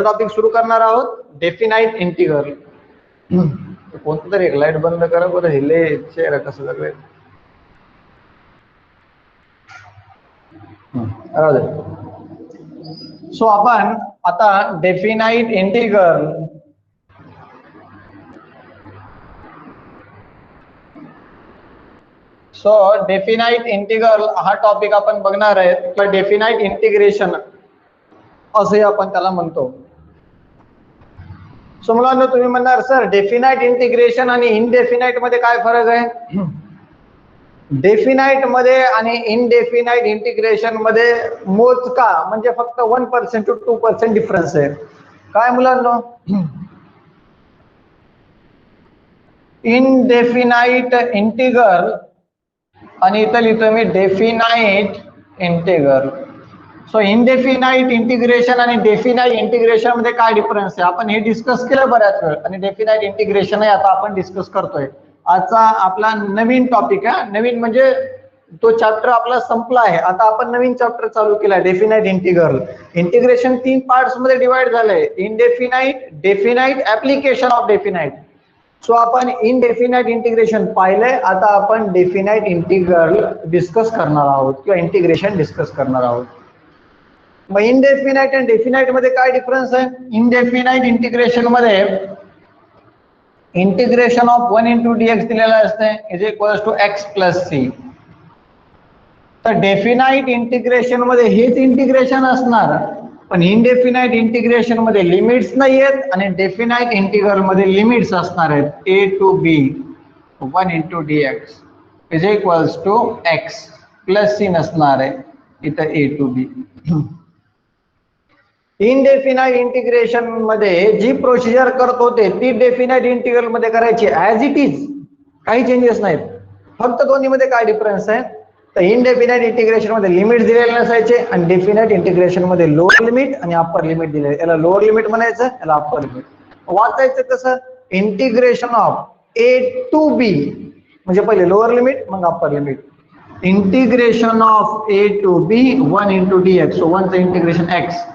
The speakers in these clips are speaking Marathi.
टॉपिक सुरू करणार आहोत, डेफिनाइट इंटिग्रल. कोणतं तरी एक लाईट बंद करा बरं, हिले चेहरा कसं सगळे. सो आपण आता डेफिनाइट इंटिग्रल डेफिनाइट इंटिग्रल हा टॉपिक आपण बघणार आहे किंवा डेफिनाइट इंटिग्रेशन असे आपण त्याला म्हणतो. सो मुलांना तुम्ही म्हणणार सर डेफिनाइट इंटिग्रेशन आणि इनडेफिनाइट मध्ये काय फरक आहे? डेफिनाइट मध्ये आणि इनडेफिनाइट इंटिग्रेशन मध्ये मोजका म्हणजे फक्त 1% to 2% डिफरन्स आहे. काय मुलांना? इनडेफिनाइट इंटिग्रल आणि इथं लिहितो मी definite integral. So indefinite integration आणि डेफिनाइट इंटिग्रेशन मध्ये काय डिफरन्स आहे आपण हे डिस्कस केलं बऱ्याच वेळ, आणि डेफिनाइट इंटिग्रेशन आहे आता आपण डिस्कस करतोय. आजचा आपला नवीन टॉपिक आहे. नवीन म्हणजे तो चॅप्टर आपला संपला आहे, आता आपण नवीन चॅप्टर चालू केलाय डेफिनाइट इंटिग्रल. इंटिग्रेशन 3 पार्ट्स मध्ये डिवाइड झालंय, indefinite, definite, application of definite. So आपण इनडेफिनाइट इंटिग्रेशन पाहिलंय, आता आपण डेफिनाइट इंटिग्रल डिस्कस करणार आहोत किंवा इंटिग्रेशन डिस्कस करणार आहोत. मग इनडेफिनाइट आणि डेफिनाइट मध्ये काय डिफरन्स आहे? इनडेफिनाइट इंटिग्रेशन मध्ये इंटिग्रेशन ऑफ 1 into dx दिलेलं असते is equals to x plus C. तर डेफिनाइट इंटिग्रेशन मध्ये हेच इंटिग्रेशन असणार, पण इनडेफिनाइट इंटिग्रेशन मध्ये लिमिट्स नाही आहेत आणि डेफिनाइट इंटिग्रल मध्ये लिमिट्स असणार आहेत. a to b 1 into dx is equals to x plus C नसणार आहे इथं a to b. Indefinite integration मध्ये जी प्रोसिजर करत होते ती डेफिनाइट इंटिग्रल मध्ये करायची ऍज इट इज, काही चेंजेस नाहीत. फक्त दोन्हीमध्ये काय डिफरन्स आहे? तर इनडेफिनाइट इंटिग्रेशन मध्ये लिमिट दिलेले नसायचे आणि डेफिनाइट इंटिग्रेशन मध्ये लोअर लिमिट आणि अप्पर लिमिट दिले. याला लोअर लिमिट म्हणायचं, याला अप्पर लिमिट. वाचायचं कसं? Integration of a to b म्हणजे पहिले लोअर लिमिट मग upper limit. Integration of a to b 1 into dx. So 1 चं इंटिग्रेशन x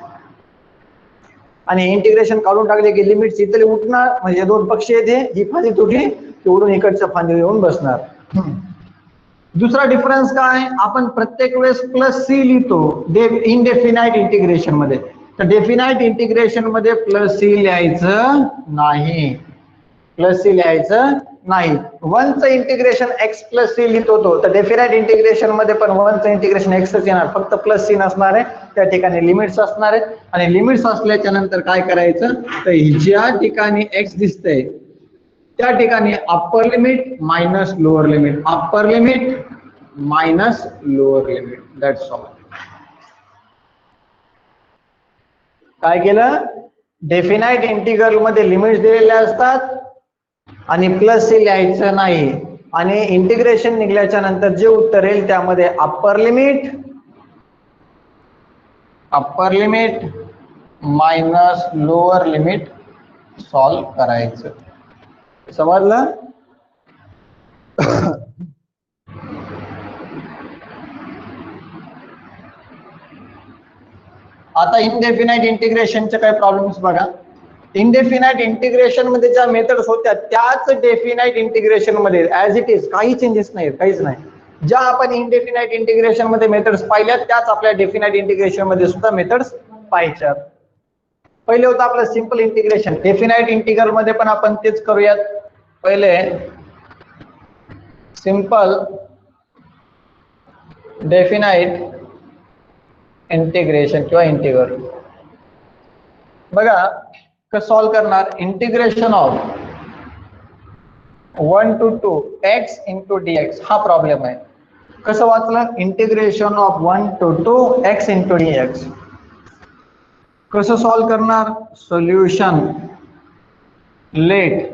आणि इंटिग्रेशन काढून टाकले की लिमिट इथले उठणार, म्हणजे दोन पक्ष येते, ही फांदी तुटली की उडून इकडच्या फांदी येऊन बसणार. दुसरा डिफरन्स काय? आपण प्रत्येक वेळेस प्लस सी लिहितो इनडेफिनाइट इंटिग्रेशन मध्ये, तर डेफिनाइट इंटिग्रेशन मध्ये प्लस सी लिहायचं नाही, प्लस सी लिहायचं नाही. 1 चं इंटिग्रेशन x प्लस सी लिहित होतो, तर डेफिनाइट इंटिग्रेशन मध्ये पण 1 चं इंटिग्रेशन x येणार, फक्त प्लस सी नसणार आहे. त्या ठिकाणी लिमिट्स असणार आहेत आणि लिमिट्स असल्याच्या नंतर काय करायचं? तर ज्या ठिकाणी x दिसतंय त्या ठिकाणी upper limit minus lower limit, upper limit minus lower limit. That's all. काय केलं? डेफिनाइट इंटिग्रल मध्ये लिमिट्स दिलेल्या असतात आणि प्लस सी लिहायचं नाही, आणि इंटिग्रेशन निघल्याच्या नंतर जे उत्तर येईल त्यामध्ये upper limit minus lower limit solve करायचं. समजलं? आता इनडेफिनाइट इंटिग्रेशनचे काही प्रॉब्लेम्स बघा. इनडेफिनाइट इंटिग्रेशन मध्ये ज्या मेथड्स होत्या त्याच डेफिनाइट इंटिग्रेशन मध्ये ऍज इट इज, काही चेंजेस नाही, काहीच नाही. ज्या आपण इनडेफिनाइट इंटिग्रेशन मध्ये मेथड्स पाहिल्या त्याच आपल्या डेफिनाइट इंटिग्रेशन मध्ये सुद्धा मेथड्स पाहिजेत. पहिले होतं आपलं सिंपल इंटिग्रेशन. डेफिनाइट इंटिग्रल मध्ये पण आपण तेच करूयात. पहिले सिंपल डेफिनाइट इंटिग्रेशन किंवा इंटिग्रल बघा कसं सॉल्व करणार. Integration of 1 to 2 x into dx हा प्रॉब्लेम आहे. कसं वाचलं? Integration of 1 to 2 x into dx. कसं सॉल्व करणार? Solution let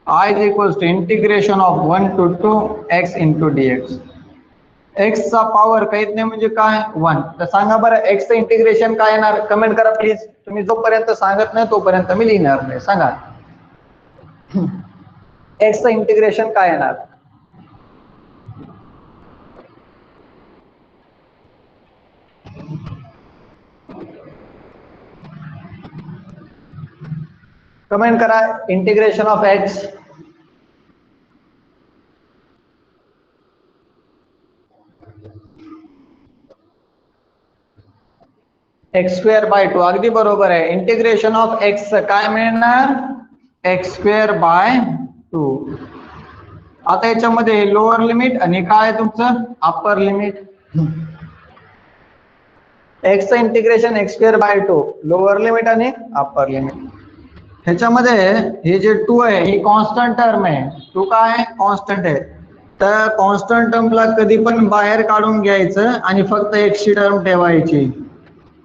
I is equals to integration of 1 to 2 x into dx. x चा पॉवर काहीच नाही म्हणजे काय? 1. तर सांगा बरं x चं इंटिग्रेशन काय येणार? कमेंट करा प्लीज. तुम्ही जोपर्यंत सांगत नाही तोपर्यंत मी लिहिणार नाही. सांगा x चं इंटिग्रेशन काय येणार? कमेंट करा integration of x. X square by 2 अगदी बरोबर आहे. इंटिग्रेशन ऑफ एक्स काय मिळणार? X square by 2. आता याच्यामध्ये लोअर लिमिट आणि काय तुमचं अप्पर लिमिट. एक्सचं integration x square by 2 lower limit आणि अप्पर लिमिट. ह्याच्यामध्ये हे जे 2 आहे ही कॉन्स्टंट टर्म आहे. 2 काय कॉन्स्टंट आहे. तर कॉन्स्टंट टर्मला कधी पण बाहेर काढून घ्यायचं आणि फक्त एक्सची टर्म ठेवायची.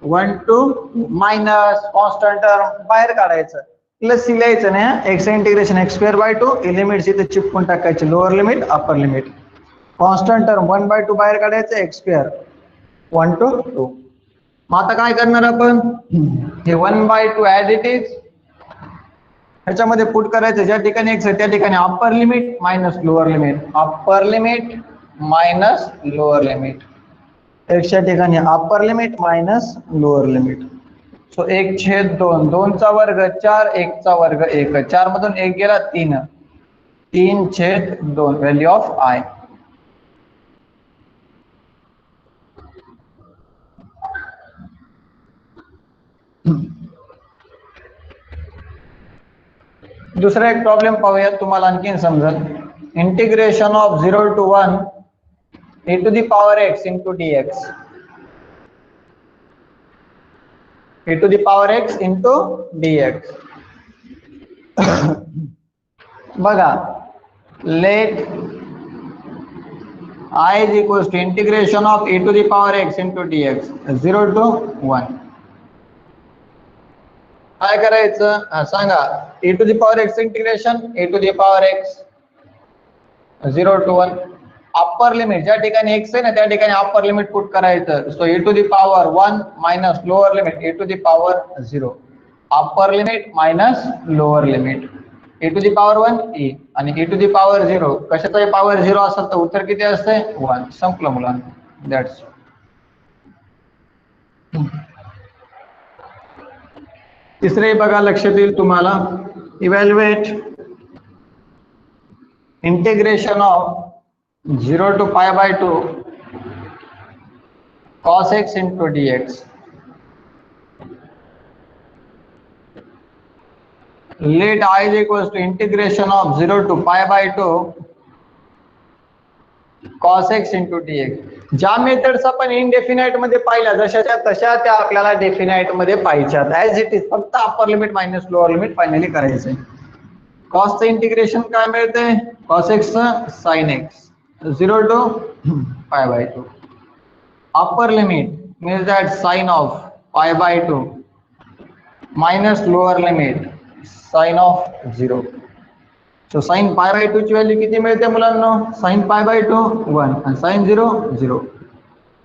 1 2 मायनस कॉन्स्टंट टर्म बाहेर काढायचं प्लस सी लिहायचं नाही. X integration x square by 2 limit इथे चिपकून टाकायची lower limit upper limit. Constant term 1/2 बाहेर काढायचं एक्स स्क्वेअर 1 to 2. मग आता काय करणार आपण हे 1/2 ऍज इट इज ह्याच्यामध्ये पुट करायचं. ज्या ठिकाणी एक्स आहे त्या ठिकाणी upper limit minus lower limit. Upper limit minus lower limit. एक्सच्या ठिकाणी upper limit minus lower limit. So 1/2 2 चा वर्ग 4 1 चा वर्ग 1 4 मधून 1 गेला 3 3/2 व्हॅल्यू ऑफ आय. दुसरा एक प्रॉब्लेम पाहूया तुम्हाला आणखीन समजेल. Integration of 0 to 1 e to the power x into dx. e to the power x into dx. बघा late I is equals to integration of e to the power x into dx 0 to 1. काय करायचं सांगा. e to the power x integration e to the power x 0 to 1. Upper limit ज्या ठिकाणी x आहे ना त्या ठिकाणी अप्पर लिमिट पुट करायचं. So e to the power 1 minus lower limit e to the power 0. Upper limit minus lower limit e to the power 1 e आणि e to the power 0 कशाचाही पॉवर 0 असेल तर उत्तर किती असते 1. संपलं मुलांना. दॅट्स तिसरे बघा लक्षात येईल तुम्हाला. Evaluate integration of 0 to π/2 cos x into dx. Let I is equals to integration of 0 to π/2 cos x into dx. ज्या मेथड्स आपण इनडेफिनाइट मध्ये पाहिल्या जशाच्या तशा त्या आपल्याला डेफिनाइट मध्ये पाहिजेत. ऍज इट इज फक्त upper limit minus lower limit finally करायचंय. कॉसचं इंटिग्रेशन काय मिळते cos x sin x 0 to π/2. Upper limit means that sin of π/2 minus lower limit sin of 0. So sin π/2 ची व्हॅल्यू किती मिळते मुलांना sin π/2 1 and sin 0 0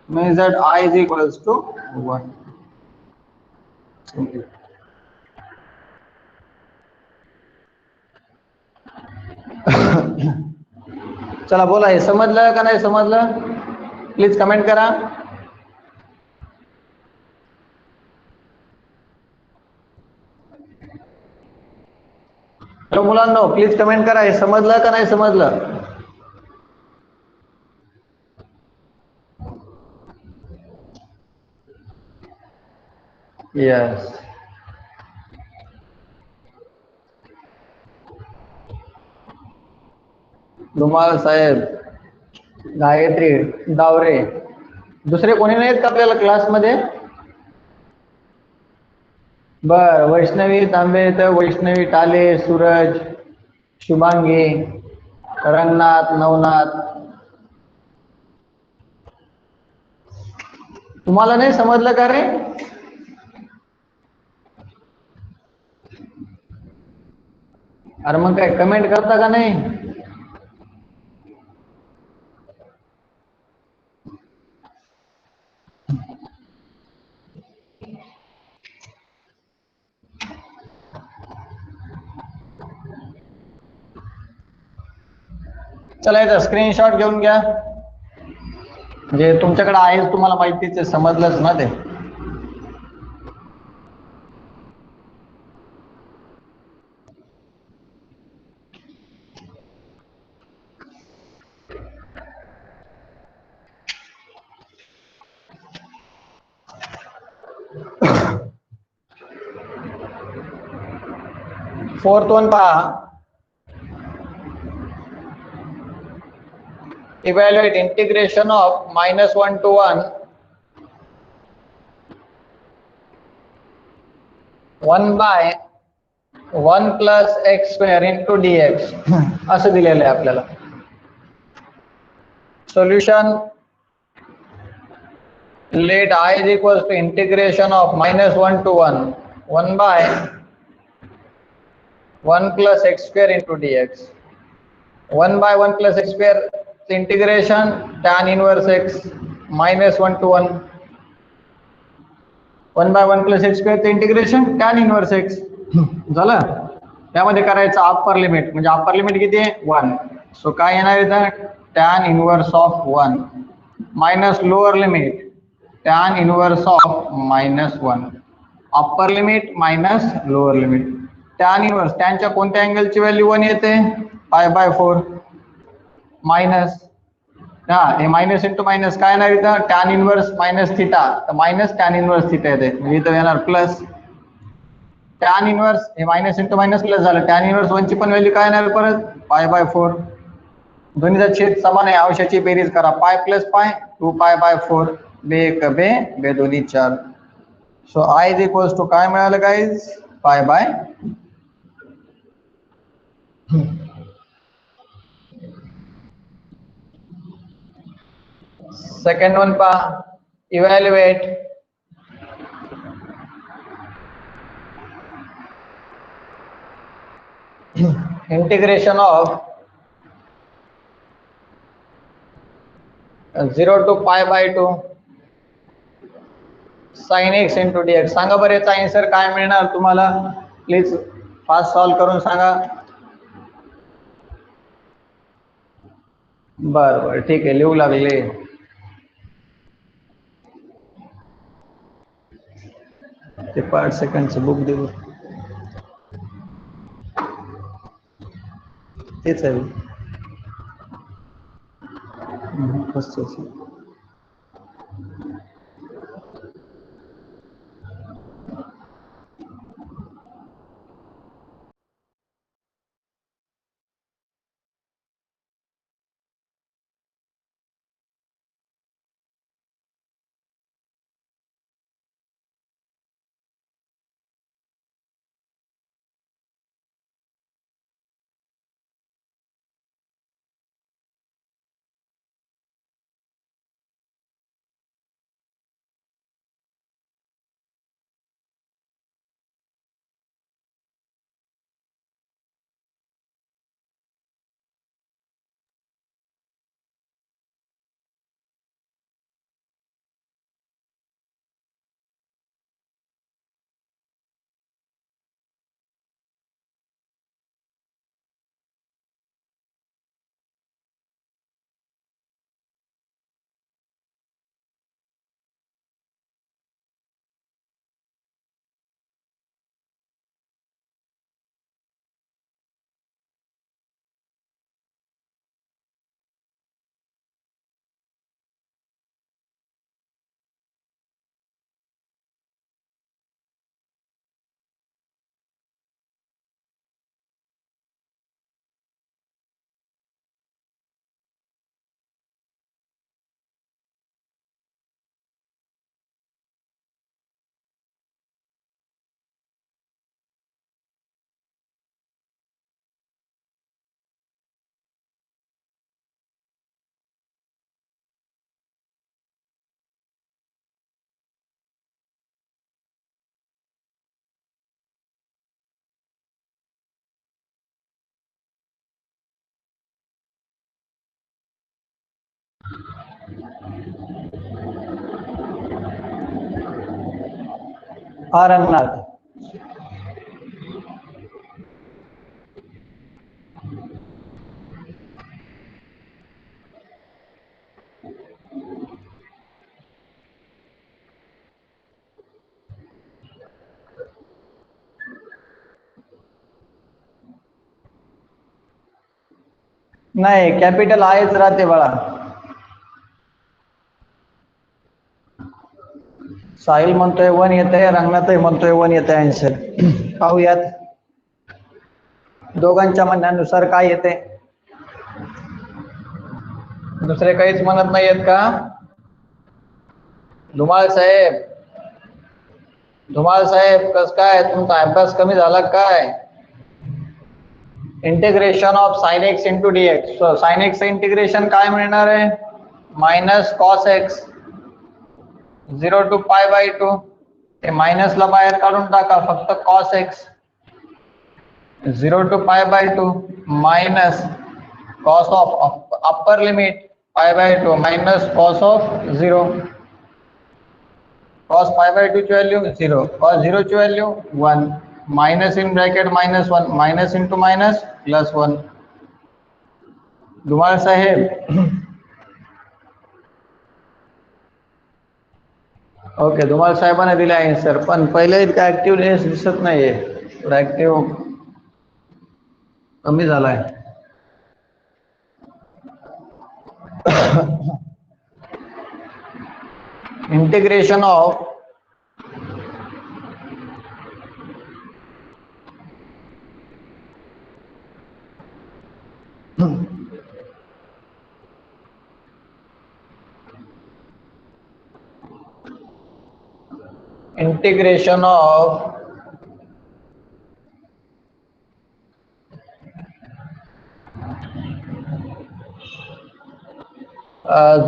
means that I is equals to 1. चला बोला हे समजलं का नाही समजलं प्लीज कमेंट करा. तर मुलांना प्लीज कमेंट करा हे समजलं का नाही समजलं. यस धुमाळ साहेब गायत्री दावरे दुसरे कोणी नाहीत का आपल्याला क्लासमध्ये. बर वैष्णवी तांबे तर वैष्णवी टाले सूरज शुभांगी रंगनाथ नवनाथ. तुम्हाला नाही समजलं का रे. अरे मग काय कमेंट करता का नाही. चला याचा स्क्रीनशॉट घेऊन घ्या. जे तुमच्याकडे आहे तुम्हाला माहितीच आहे समजलंच ना ते. फोर्थ वन पहा, evaluate integration of -1 to 1 1 by 1 plus x square into dx असं दिलेलं आहे आपल्याला. Solution, let I is equals to integration of -1 to 1 1 by 1 plus x square into dx. 1 by 1 plus x square integration tan inverse x -1 to 1. 1 by 1 plus x square integration tan inverse x झालं. त्यामध्ये करायचं अप्पर लिमिट, म्हणजे अप्पर लिमिट किती आहे 1. सो काय येणार इथं tan inverse of 1 minus lower limit tan inverse of -1. Upper limit minus lower limit. tan inverse, टॅनच्या कोणत्या अँगलची व्हॅल्यू 1 येते π/4 मायनस, हा हे मायनस इंटू मायनस काय येणार इथं tan इनवर्स मायनस थिटा, तर मायनस tan इनवर्स थिटा येते, म्हणजे इथं येणार प्लस tan इनवर्स, हे मायनस इंटू मायनस प्लस झालं. tan इनवर्स 1 ची पण व्हॅल्यू काय येणार परत π/4. दोन्हीचा छेद समान आहे, अंशाची बेरीज करा, पाय प्लस पाय 2π/4 बे एक बे बे दोन्ही 4. So I is equals to काय मिळालं गाईज π/. सेकंड वन पहा, evaluate integration of 0 to π/2 sin x into dx. सांगा बरं याचा आन्सर काय मिळणार तुम्हाला, प्लीज फास्ट सॉल्व करून सांगा. बर ठीक आहे, लिहू लागले. ते 5 सेकंडचं बुक देऊ, तेच आहे रंगनाथ. नाही, कॅपिटल आहेच राहते बाळा. साहिल म्हणतोय 1 येत आहे, रंगनाथही म्हणतोय 1 येत आहे आन्सर. पाहूयात. दोघांच्या म्हणण्यानुसार काय येते? दुसरे काहीच म्हणत नाहीयेत का? धुमाळ साहेब कस काय तुमचा अभ्यास कमी झाला काय? Integration of sine x into d x. So sine x integration काय मिळणार आहे? Minus cos x 0 to π/2. ते मायनसला बाहेर काढून टाका, फक्त cos x 0 to π/2 minus cos of upper limit π/2 minus cos of 0. cos π/2 ची व्हॅल्यू 0, cos 0 ची value 1, minus in bracket -1 minus into minus plus 1. Dhumal साहेब ओके, धुमाळ साहेबांना दिले आन्सर, पण पहिले इतका ऍक्टिव्हनेस दिसत नाहीये, ऍक्टिव्ह कमी झालाय. Integration of integration of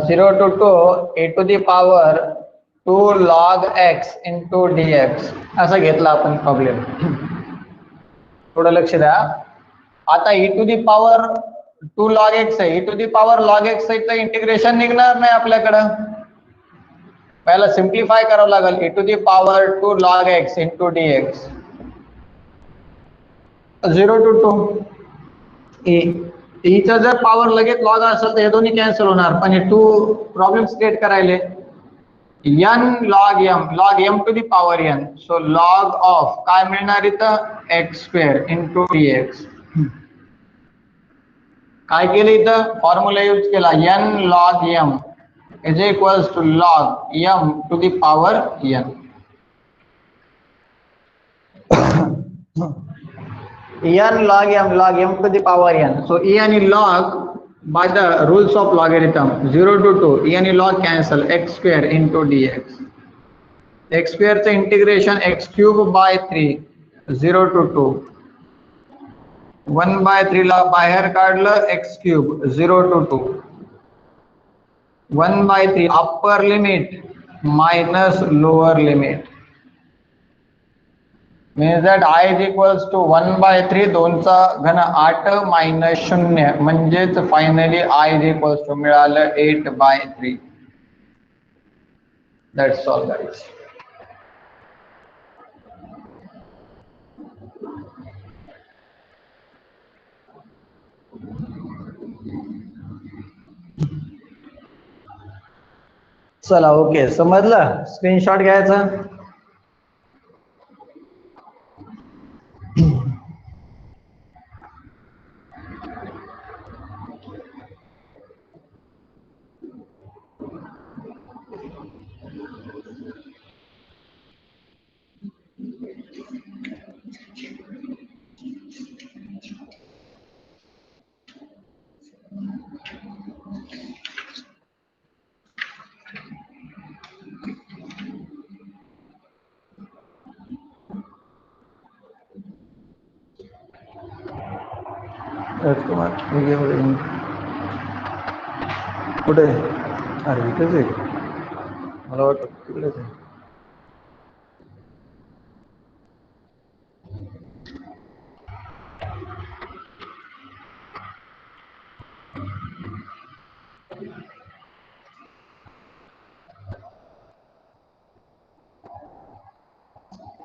0 to 2 e to the power 2 log x into dx असा घेतला आपण प्रॉब्लेम. थोडं लक्ष द्या. आता e to the power 2 log x आहे, e to the power log x आहे, तर इंटिग्रेशन निघणार नाही आपल्याकडं. पहिला सिम्प्लिफाय करावं लागेल. e to the power 2 log x into dx 0 to 2 Icha जर पॉवर लगेच लॉग असेल तर हे दोन्ही कॅन्सल होणार, पण हे 2 प्रॉब्लेम क्रिएट करायले. n log m to the power n, so log of काय मिळणार इथं x² इंटू dx. काय केलं इथं फॉर्म्युला यूज केला, n log m is equals to log m to the power n. n log m to the power n. So e and log by the rules of logarithm 0 to 2 e and log cancel x² into dx. x² चे इंटिग्रेशन x³ by 3 0 to 2 1/3 ला बाहेर काढलं x³ 0 to 2 1/3 upper limit minus lower limit means that I is equals to 1/3 2 चा घन 8 मायनस 0 म्हणजेच finally I is equals to मिळालं 8/3. That's all guys. चला ओके, समजलं. स्क्रीनशॉट घ्यायचा. राजकुमार कुठे? अरे इथेच आहे, मला वाटतं तिकडेच आहे.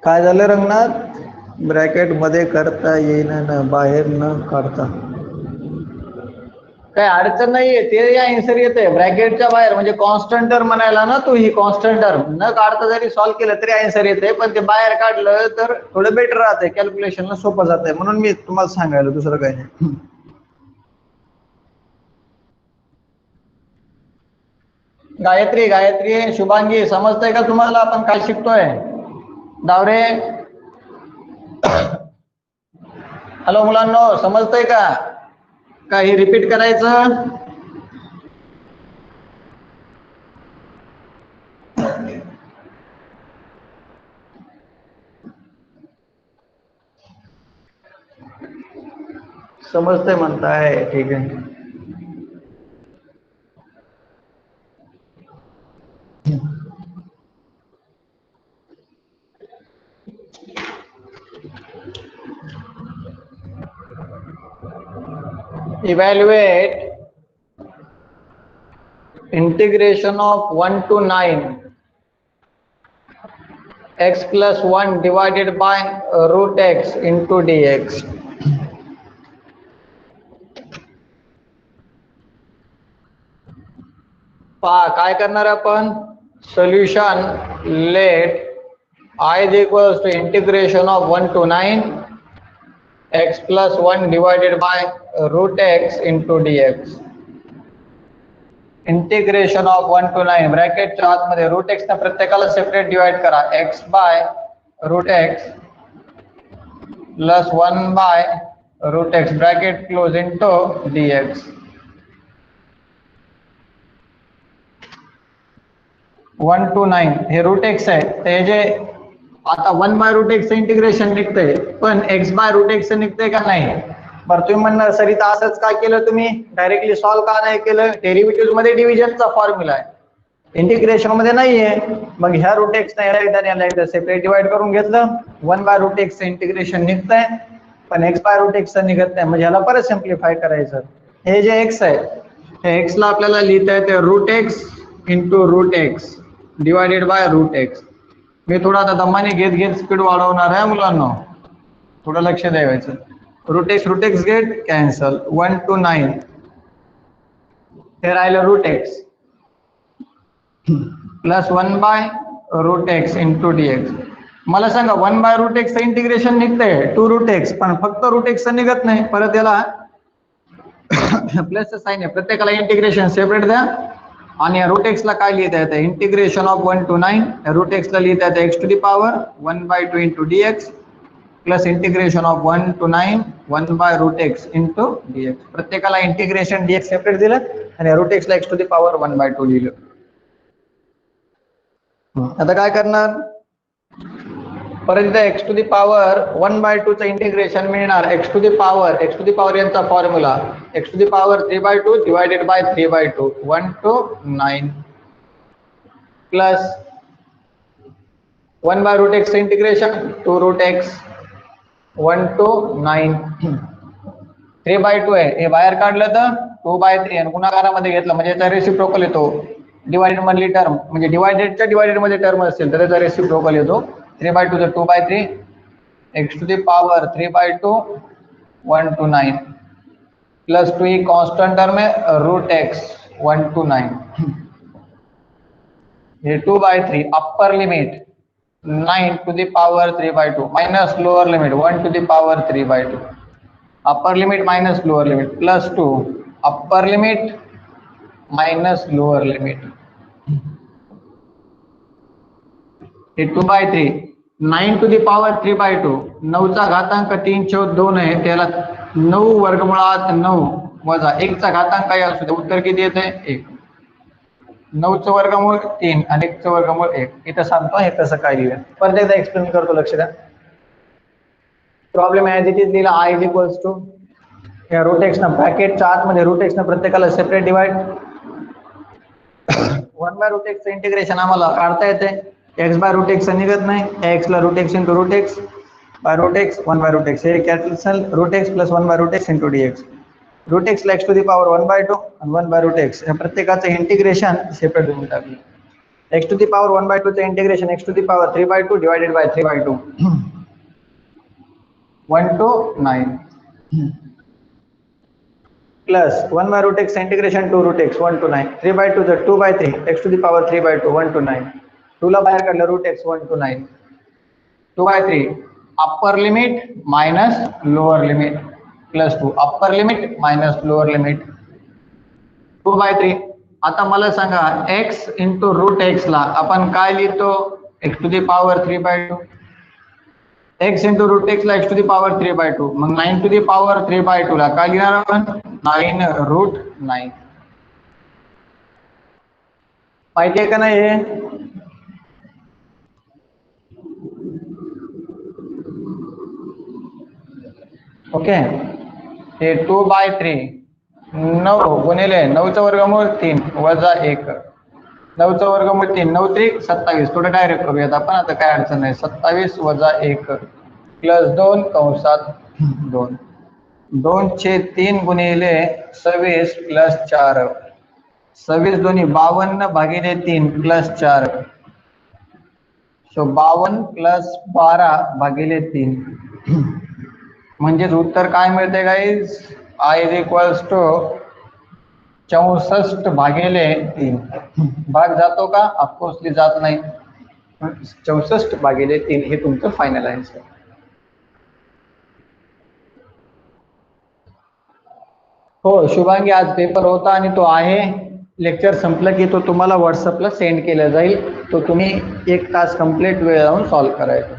काय झालं रंगनाथ? ब्रॅकेट मध्ये करता येईना ना, बाहेर न काढता. काय अडचण नाहीये, ते या आन्सर येते ब्रॅकेटच्या बाहेर, म्हणजे कॉन्स्टंट टर्म म्हणायला ना तू, ही कॉन्स्टंट टर्म न काढता जरी सॉल्व्ह केलं तरी आन्सर येते, पण ते बाहेर काढलं तर थोडं बेटर राहते, कॅल्क्युलेशनला सोपं जाते, म्हणून मी तुम्हाला सांगायला, दुसरं काही नाही. गायत्री शुभांगी समजतंय का तुम्हाला आपण काय शिकतोय? दावरे हॅलो मुलांनो, समजतंय का? काही रिपीट करायचं? समजतंय म्हणताय, ठीक आहे. Evaluate integration of 1 to 9 x plus 1 divided by root x into dx. पहा काय करणार आपण? Solution let I is equals to integration of 1 to 9 x plus 1 divided by root x into dx. Integration of 1 to 9 ब्रॅकेटच्या आतमध्ये रूट एक्स ना प्रत्येकाला सेपरेट डिवाइड करा. x bye root x plus 1 by root x bracket close into dx. 1 to 9 हे रूट एक्स आहे. ते जे आता 1 बाय रूट एक्स इंटिग्रेशन निघतंय, पण x बाय रूट एक्स निघतंय का नाही? बरं, तुम्ही म्हणणार सर इथं असंच का केलं, तुम्ही डायरेक्टली सॉल्व का नाही केलं? डेरिव्हेटिव्ह मध्ये डिव्हिजनचा फॉर्म्युला आहे, इंटिग्रेशन मध्ये नाहीये. मग ह्या रूट एक्स याला एकदा सेपरेट डिवाइड करून घेतलं. 1 बाय रूट एक्स इंटिग्रेशन निघतंय, पण x बाय रूट एक्स निघत नाही. म्हणजे ह्याला परत सिम्प्लिफाय करायचं. हे जे x आहे, हे x ला आपल्याला लिहिता येते root x into root x divided by root x. मी थोडा आता दमाने घेत स्पीड वाढवणार आहे मुलांना, थोडं लक्ष द्यायचं. Root x get cancel. 1 to 9 हे राहिलं root x plus 1 by root x into dx. मला सांगा 1 बाय रूट एक्स इंटिग्रेशन निघतंय टू रूट एक्स, पण फक्त रूट एक्स निघत नाही. परत याला प्लस साइन आहे, प्रत्येकाला इंटिग्रेशन सेपरेट द्या. आणि रूट एक्स ला काय लिहिता येतं? Integration of 1 to 9 root x ला लिहिता येतं x to the power 1/2 into dx plus integration of 1 to 9 1 by root x into dx. प्रत्येकाला इंटिग्रेशन डीएक्स सेपरेट दिलं आणि रूट एक्स ला एक्स टू दी पॉवर 1/2 लिहिलं. आता काय करणार? परत एक्स टू दी पॉवर 1/2 चं इंटिग्रेशन मिळणार. एक्स टू दी पॉवर यांचा formula x to the power 3/2 divided by 3/2 1 to 9 plus 1 by root x integration 2 root x 1 to 9 3/2 आहे, हे बाहेर काढलं तर 2/3 आणि गुणाकारामध्ये घेतलं म्हणजे त्याचा रेसिप्रोकल येतो. डिवायडेड मधली टर्म म्हणजे डिवायडेडच्या डिवायडेड मध्ये टर्म असेल तर त्याचा रेसिप्रोकल येतो. 3/2 तर 2/3 x to the power 3/2 1 to 9 plus 2 ही कांस्टेंट टर्म है रूट एक्स 1 to 9 ये 2/3 upper limit 9 to the power 3/2 minus lower limit 1 to the power 3/2 upper limit minus lower limit plus 2 upper limit minus lower limit. हे 2/3 9 to the power 3/2 9 चा घातांक 3/2 आहे, त्याला 9 वर्गमुळात 9 वजा 1 चा घातांक काय असू दे, उत्तर किती येते? 1. 9 चं वर्गमूळ 3 आणि 1 चं वर्गमूळ 1. इथं सांगतो हे कसं काय लिहिलं. परत एकदा एक्सप्लेन करतो, लक्ष द्या. प्रॉब्लेम ऍज इट इज लिहिला. I इज इक्वल्स टू या रूट एक्स ना ब्रॅकेटच्या आतमध्ये रूट एक्स ना प्रत्येकाला separate divide 1 by root x integration आम्हाला काढता येते. एक्स बाय रूट एक्स निघत नाही, एक्स ला root x into root x by root x 1 by root x हे cancel. Root x plus 1 by root x into d x. Root x ला एक्स टू दी पॉवर 1/2 आणि 1 बाय रूट एक्स या प्रत्येकाचं इंटिग्रेशन सेपरेट देऊन टाकलं. एक्स टू दी पॉवर 1/2 चं integration x to the power 3/2 divided by 3/2 1 to 9 plus 1 by root x integration 2 root x 1 to 9 3/2 चं 2/3 x to the power 3/2 1 to 9 2 ला बाहेर काढलं root x 1 to 9 2/3 upper limit minus lower limit plus 2 upper limit minus lower limit 2/3. आता मला सांगा x इंटू रूट एक्स ला आपण काय लिहितो? X to the power 3/2 x into root x ला एक्स टू दी पॉवर 3/2, मग 9 टू दी पॉवर 3/2 ला काय लिहिणार आपण? 9√9. माहिती आहे का नाही हे? ओके, हे 2/3, 9 गुणिले 9चं वर्गमूळ 3 वजा 1, 9चं वर्गमूळ 3, 9 त्रिक 27. थोडं डायरेक्ट करूयात आपण, आता काय अडचण नाही. 27 वजा 1 प्लस 2 कंसात 2, 2/3 गुणिले 26 प्लस 4, 26 दोन्ही 52 भागिले 3 प्लस 4, सो 52 प्लस 12 भागिले 3. म्हणजेच उत्तर काय मिळते guys? I is equals to 64 भागिले 3. भाग जातो का? ऑफकोर्सली जात नाही. 64 भागिले 3 हे तुमचं फायनल आन्सर. हो शुभांगी, आज पेपर होता आणि तो आहे. लेक्चर संपलं की तो तुम्हाला व्हॉट्सअपला सेंड केला जाईल. तो तुम्ही 1 तास कंप्लीट वेळ लावून सॉल्व्ह करायचा.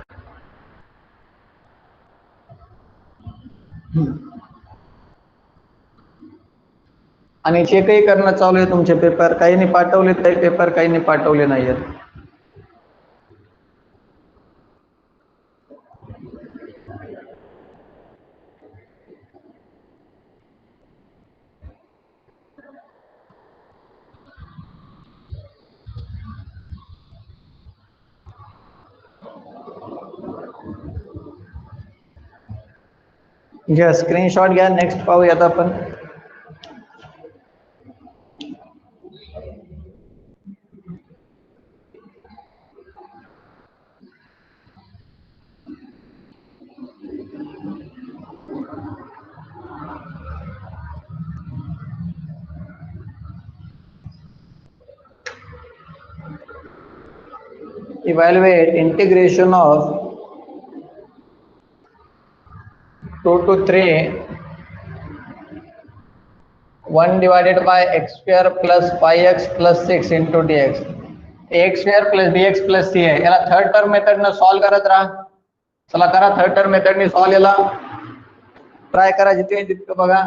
आणि चेकही करणं चालू आहे तुमचे पेपर. काहींनी पाठवले काही पेपर, काहींनी पाठवले नाही आहेत. घ्या स्क्रीनशॉट घ्या. नेक्स्ट पाहूयात आपण. Evaluate integration of 2 to 3 1 divided by x square plus 5x plus 6 into dx. x square plus dx plus c आहे. याला थर्ड टर्म मेथड न सॉल्व्ह करत राहा. चला करा थर्ड टर्म मेथड ने सॉल्व्ह. याला ट्राय करा जिथे तितकं बघा.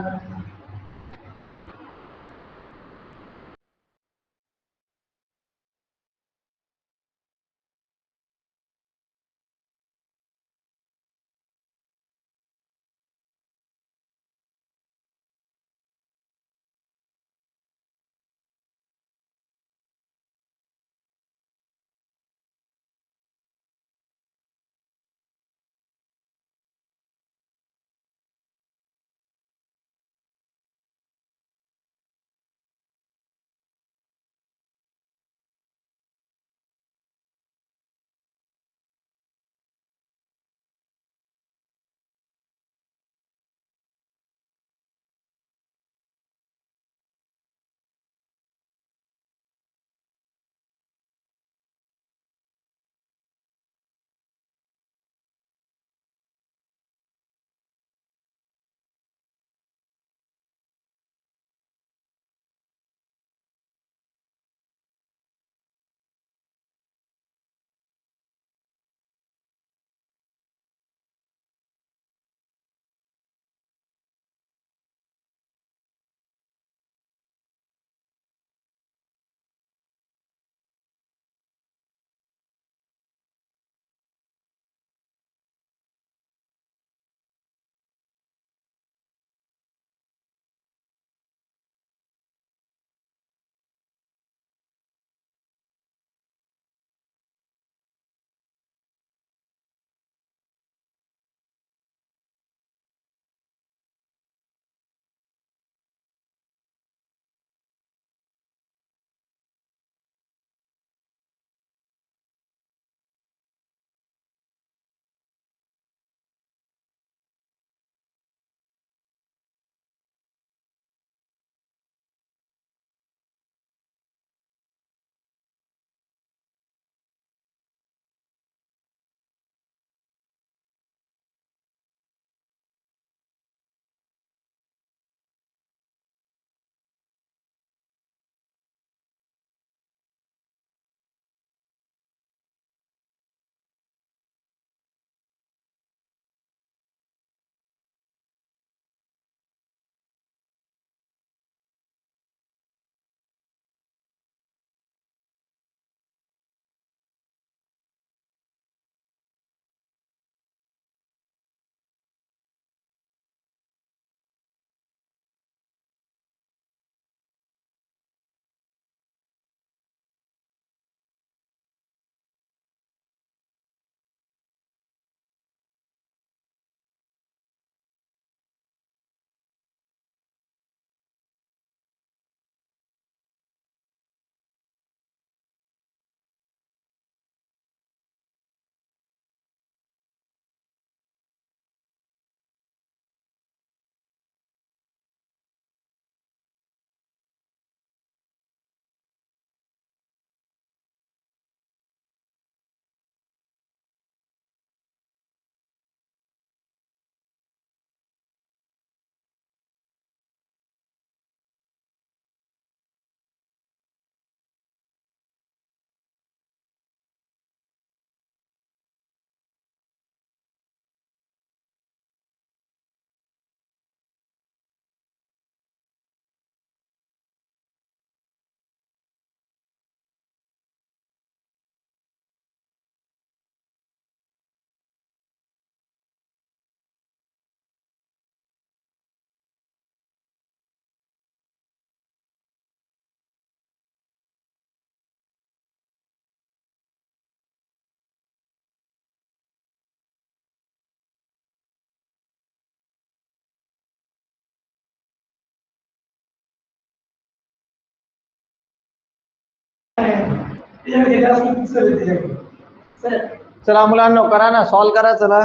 चला मुलांनो करा ना, सॉल्व करा, चला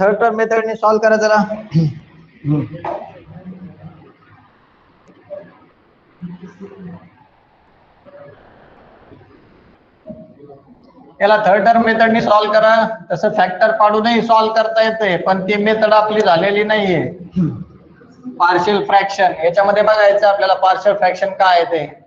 थर्ड टर्म मेथडने सॉल्व करा चला. याला थर्ड टर्म मेथडने सॉल्व करा. तसं फॅक्टर पाडूनही सॉल्व करता येते, पण ती मेथड आपली झालेली नाहीये. पार्शियल फ्रॅक्शन याच्यामध्ये बघायचं आपल्याला पार्शियल फ्रॅक्शन काय आहे ते.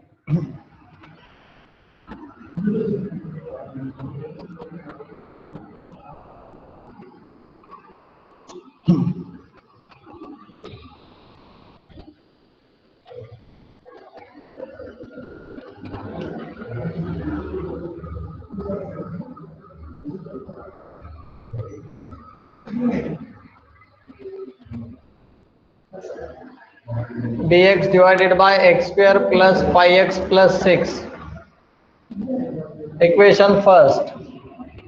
dx divided by x square plus 5x plus 6. Equation first.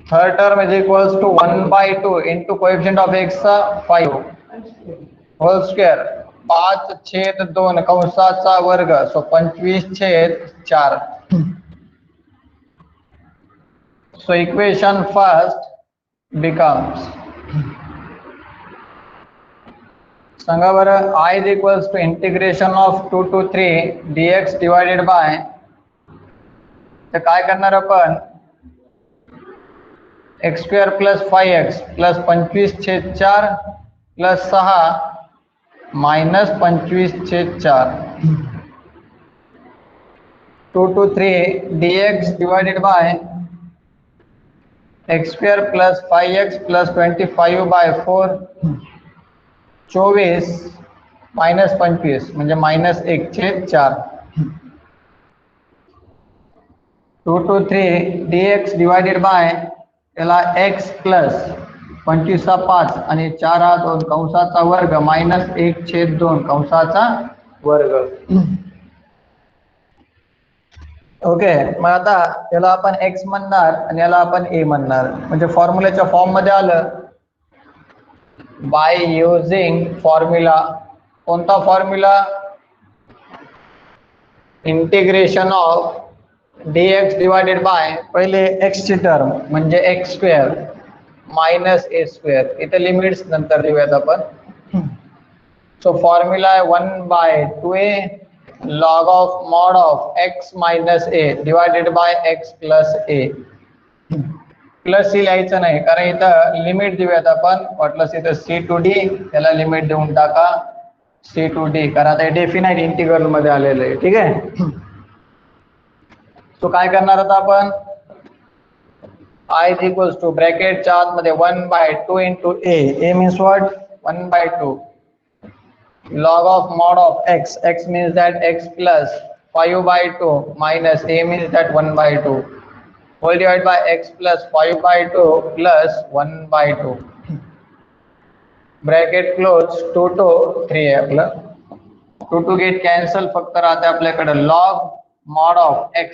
Third term is equals to 1 by 2 into coefficient of x 5 whole square 5/2 कंसाचा वर्ग, so 25/4. So equation first becomes, सांगा बरं, I is equals to integration of 2 to 3 dx divided by, तर काय करणार आपण, x square plus 5x plus 25/4 plus 6 minus 25/4. 2 to 3 dx divided by x square plus 5x plus 25/4 24 minus 25 म्हणजे minus 1/4. 2 to 3 dx divided by याला x plus 25/5 आणि 4/2 कंसाचा वर्ग minus 1/2 कंसाचा वर्ग. ओके, मग आता याला आपण x म्हणणार आणि याला आपण a म्हणणार, म्हणजे फॉर्म्युल्याच्या फॉर्म मध्ये आलं. बाय युजिंग फॉर्म्युला, कोणता formula, integration of dx divided by पहिले x ची टर्म म्हणजे x square minus a square, इथे लिमिट्स नंतर देऊयात आपण. सो फॉर्म्युला आहे 1/2a log of mod of x minus a divided by x plus a. Plus C लिहायचं नाही, कारण इथं लिमिट देऊयात आपण, वाटलंच इथं c to d, त्याला लिमिट देऊन टाका c to d, कारण आता डेफिनाइट इंटिग्रल मध्ये आलेलं आहे. ठीक आहे, तो काय करणार आता आपण, I is equals to ब्रॅकेटच्या आतमध्ये 1/2 into a means what, 1/2 log of mod of x, x means that x plus 5/2 minus a means that 1/2 whole divided by x plus 5/2 plus 1/2 bracket close. 2 to 3 आहे आपलं, 2 to गेट कॅन्सल, फक्त राहते आपल्याकडे log mod of x,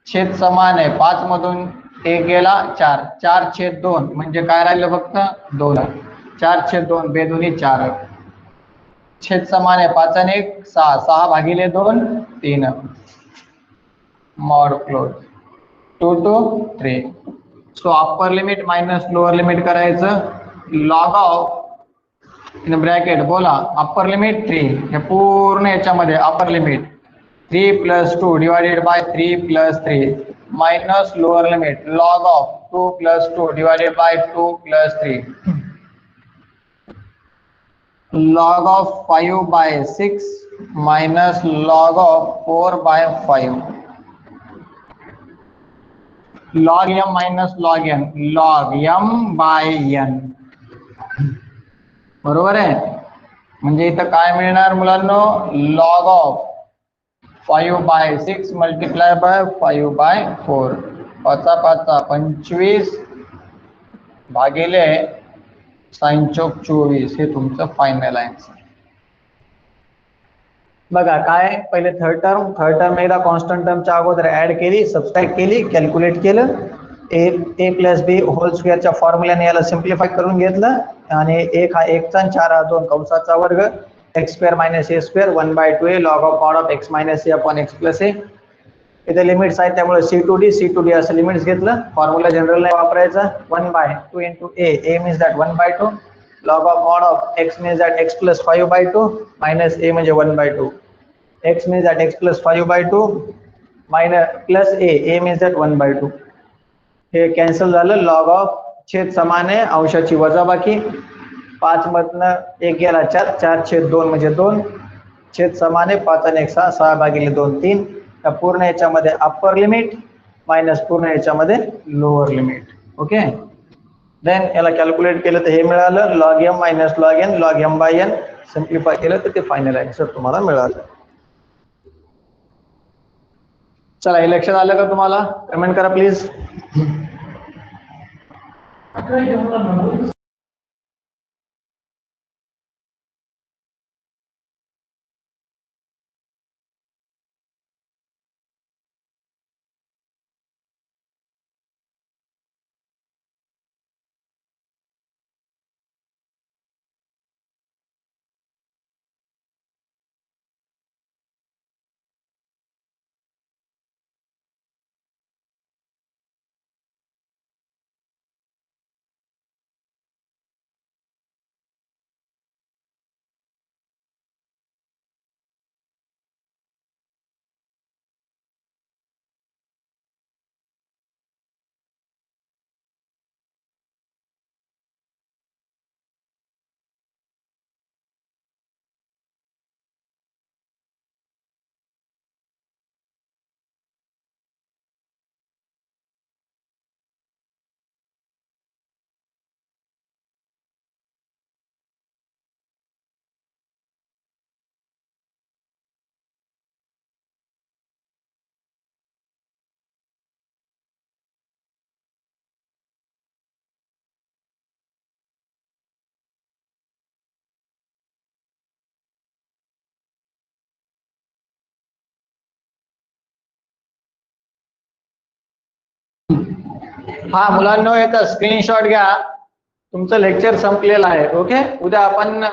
छेद समान आहे, 5 मधून 1 गेला 4, 4/2 म्हणजे काय राहिलं फक्त 2, 4/2 बेदोनी 4, छेद समान आहे, 5 आणि 1 6, 6/2 3, mod close. 2 to 3. So upper limit minus lower limit करायचं, लॉग ऑफ इन ब्रॅकेट बोला अप्पर लिमिट 3, हे पूर्ण याच्यामध्ये upper limit 3 plus 2 divided by 3 plus 3 minus lower limit log of 2 plus 2 divided by 2 plus 3 log of 5/6 minus log of 4/5 log m minus log n log m by n. बरोबर आहे, म्हणजे इथं काय मिळणार मुलांनो, log of 5/6 multiply by 5/4, 5 25 भागिले sin चौक 24, हे तुमचं फायनल आन्सर. बघा काय, पहिले थर्ड टर्म एकदा कॉन्स्टंट टर्मच्या अगोदर ऍड केली, सबस्ट्रॅक्ट केली, कॅल्क्युलेट केलं, a प्लस बी होल स्क्वेअरच्या फॉर्म्युल्याने याला सिम्प्लिफाय करून घेतलं, आणि 1 हा 1 चा 4/2 कंसाचा वर्ग x square minus a square 1/2a log of mod of x minus a upon x plus a. इथे लिमिट्स आहेत त्यामुळे C2D असं लिमिट्स घेतलं. फॉर्म्युला जनरल नाही वापरायचा. 1/2 into a means that 1/2 log of mod of x means that x plus 5/2 minus a म्हणजे 1/2. x means that x plus 5/2 minus plus a means that 1/2. हे कॅन्सल झालं. log of छेद समान आहे, अंशाची वजाबाकी. 5 मधनं 1 गेला 4, 4/2 म्हणजे 2. छेद समान आहे, 5 आणि 1 6, 6/2 3. तर पूर्ण याच्यामध्ये अप्पर लिमिट मायनस पूर्ण याच्यामध्ये लोअर लिमिट. ओके, देन याला कॅल्क्युलेट केलं तर हे मिळालं log m minus log n, log m/n. Simplify केलं तर ते फायनल आन्सर तुम्हाला मिळालं. चला, हे लक्षात आलं का तुम्हाला? कमेंट करा प्लीज. हा मुलांनो, याचा स्क्रीनशॉट घ्या. तुमचं लेक्चर संपलेलं आहे. ओके, उद्या आपण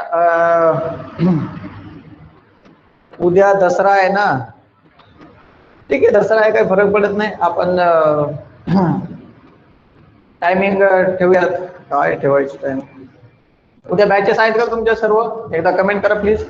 उद्या दसरा आहे ना. ठीक आहे, दसरा आहे, काही फरक पडत नाही. आपण टायमिंग ठेवूयात. काय ठेवायची टायमिंग? उद्या बॅचेस आहेत का तुमच्या सर्व? एकदा कमेंट करा प्लीज.